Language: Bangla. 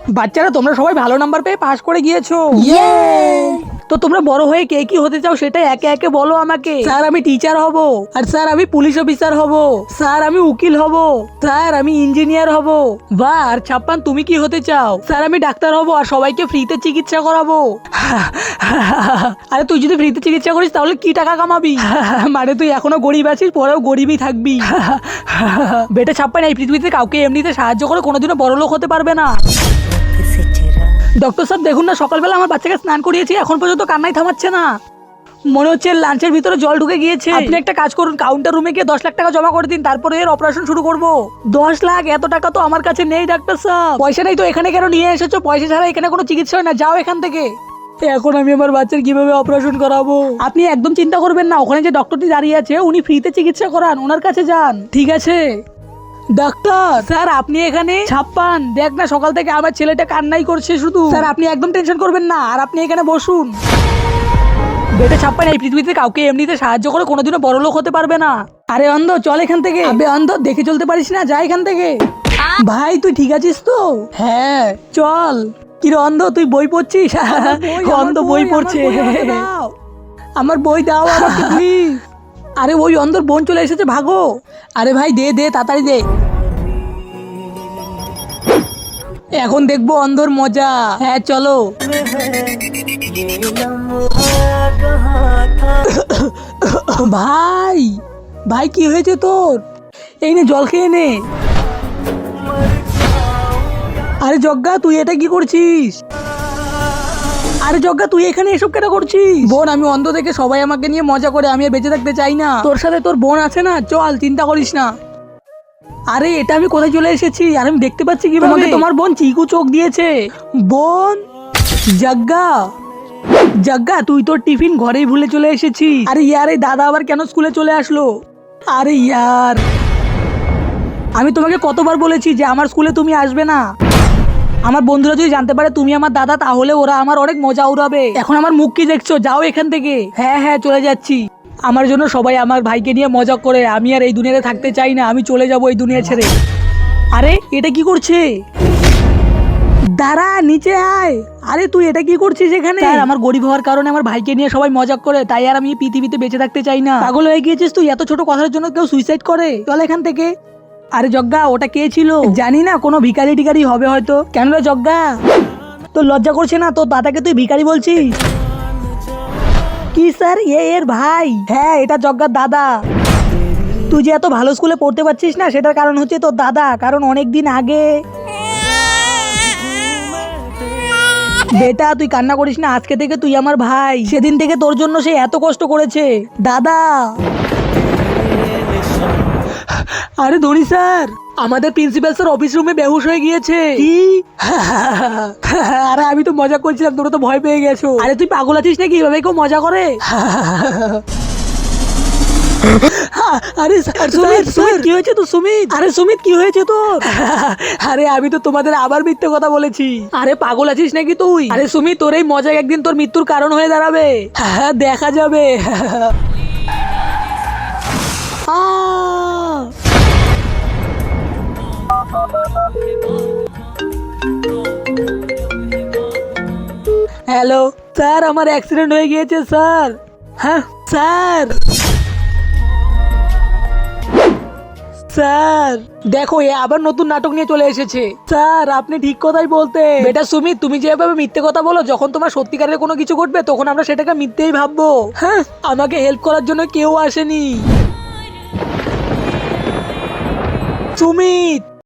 বাচ্চারা তোমরা সবাই ভালো নাম্বার পেয়ে পাস করে গিয়েছো। তো তোমরা বড় হয়ে কে কি হতে চাও সেটা একে একে বলো আমাকে। স্যার আমি টিচার হব, আর স্যার আমি পুলিশ অফিসার হব, স্যার আমি উকিল হব, স্যার আমি ইঞ্জিনিয়ার হব। বা আর ছাপ্পান তুমি কি হতে চাও? স্যার আমি ডাক্তার হব আর সবাইকে ফ্রিতে চিকিৎসা করাবো। আরে তুই যদি ফ্রিতে চিকিৎসা করিস তাহলে কি টাকা কামাবি? মানে তুই এখনো গরিব আছিস, পরেও গরিবই থাকবি। বেটা ছাপ্পান এই পৃথিবীতে কাউকে এমনিতে সাহায্য করে কোনোদিনও বড়লোক হতে পারবে না। ডক্টর স্যার দেখুন না, সকালবেলা আমার বাচ্চাকে স্নান করিয়েছি, এখন পর্যন্ত কান্নাই থামাচ্ছে না। মনে হচ্ছে লাঞ্চের ভিতরে জল ঢুকে গিয়েছে। আপনি একটা কাজ করুন, কাউন্টার রুমে গিয়ে 10 লাখ টাকা জমা করে দিন, তারপরে এর অপারেশন শুরু করব। 10 লাখ? এত টাকা তো আমার কাছে নেই ডাক্তার সাহেব। পয়সা নেই তো এখানে কেন নিয়ে এসেছো? পয়সা ছাড়া এখানে কোনো চিকিৎসা হয় না, যাও এখান থেকে। এখন আমি আমার বাচ্চার কিভাবে অপারেশন করাবো? আপনি একদম চিন্তা করবেন না, ওখানে যে ডক্টরটি দাঁড়িয়ে আছে উনি ফ্রিতে চিকিৎসা করান, ওনার কাছে যান। ঠিক আছে ডাক্তার স্যার, আপনি এখানে? ছাপ্পান দেখ না, সকাল থেকে আমার ছেলেটা কান্নাই করছে শুধু। স্যার আপনি একদম টেনশন করবেন না, আর আপনি এখানে বসুন। বেটা ছাপ্পান এই পৃথিবীতে কাউকে এমনিতে সাহায্য করে কোনোদিনও বড়লোক হতে পারবে না। আরে অন্ধ চল এখান থেকে। আবে অন্ধ দেখে চলতে পারিস না, যা এখান থেকে। ভাই তুই ঠিক আছিস তো? হ্যাঁ চল। কিরে অন্ধ তুই বই পড়ছিস? অন্ধ বই পড়ছে। আমার বই দাও আমাকে প্লিজ। আরে ওই অন্ধর বোন চলে এসেছে, ভাগো। আরে ভাই দে দে তাড়াতাড়ি দে। এখন দেখবো অন্ধর মজা। হ্যাঁ চলো। ভাই ভাই কি হয়েছে তোর? এই নে জল খেয়ে নে। আরে জগ্গা তুই এটা কি করছিস? আরে জগ্গা তুই এখানে এসব কেন করছিস? বোন আমি অন্ধ থেকে সবাই আমাকে নিয়ে মজা করে, আমি আর বেঁচে থাকতে চাই না। তোর সাথে তোর বোন আছে না, চল চিন্তা করিস না। আরে এটা আমি কোথায় চলে এসেছি? আর আমি দেখতে পাচ্ছি কিভাবে তোমাকে তোমার বোন চিকু চোখ দিয়েছে। বোন? জগ্গা জগ্গা তুই তোর টিফিন ঘরেই ভুলে চলে এসেছিস। আরে ইয়ার এই দাদা আবার কেন স্কুলে চলে আসলো? আরে ইয়ার আমি তোমাকে কতবার বলেছি যে আমার স্কুলে তুমি আসবে না। আমার বন্ধুরা যদি জানতে পারে তুমি আমার দাদা তাহলে ওরা আমার অনেক মজা উড়াবে। এখন আমার মুখ কি দেখছো? যাও এখান থেকে। হ্যাঁ হ্যাঁ চলে যাচ্ছি। আমার জন্য সবাই আমার ভাইকে নিয়ে মজা করে, আমি আর এই দুনিয়াতে থাকতে চাই না, আমি চলে যাব এই দুনিয়া ছেড়ে। আরে এটা কি করছে? দাঁড়া নিচে আয়। আরে তুই এটা কি করছিস এখানে? স্যার আমার গরিব হওয়ার কারণে আমার ভাইকে নিয়ে সবাই মজা করে, তাই আর আমি পৃথিবীতে বেঁচে থাকতে চাই না। পাগল হয়ে গিয়েছিস তুই? এত ছোট কথার জন্য কেউ সুইসাইড করে? চল এখান থেকে। আরে জগ্গা ওটা কে ছিল? জানি না, কোনো ভিখারি টিকারি হবে হয়তো। কেন রে জগ্গা তোর লজ্জা করছে না? তোর দাদাকে তুই ভিখারি বলছিস? কি স্যার এর ভাই? হ্যাঁ এটা জগ্গার দাদা। তুই যে এত ভালো স্কুলে পড়তে পারছিস না সেটার কারণ হচ্ছে তোর দাদা, কারণ অনেক দিন আগে। বেটা তুই কান্না করিস না, আজকে থেকে তুই আমার ভাই। সেদিন থেকে তোর জন্য সে এত কষ্ট করেছে দাদা। আরে ধনী স্যার, আমাদের প্রিন্সিপাল স্যার অফিস রুমে বেহুশ হয়ে গিয়েছে। কি? আরে আমি তো মজা করছিলাম, তোরা তো ভয় পেয়ে গেছো। আরে তুই পাগল আছিস নাকি? এভাবে কেউ মজা করে? আরে সুমিত সুমিত কি হয়েছে তো? সুমিত আরে সুমিত কি হয়েছে তোর? আরে আমি তো তোমাদের আবার মিথ্যে কথা বলেছি। আরে পাগল আছিস নাকি তুই? আরে সুমিত তোর এই মজা একদিন তোর মৃত্যুর কারণ হয়ে দাঁড়াবে। দেখা যাবে। হ্যালো স্যার, আমার অ্যাক্সিডেন্ট হয়ে গিয়েছে স্যার। হ্যাঁ স্যার। স্যার দেখো এ আবার নতুন নাটক নিয়ে চলে এসেছে। স্যার আপনি ঠিক কথাই বলতে। বেটা সুমিত তুমি যেভাবে মিথ্যে কথা বলো, যখন তোমার সত্যিকারের কোনো কিছু ঘটবে তখন আমরা সেটাকে মিথ্যেই ভাববো। হ্যাঁ আমাকে হেল্প করার জন্য কেউ আসেনি। সুমিত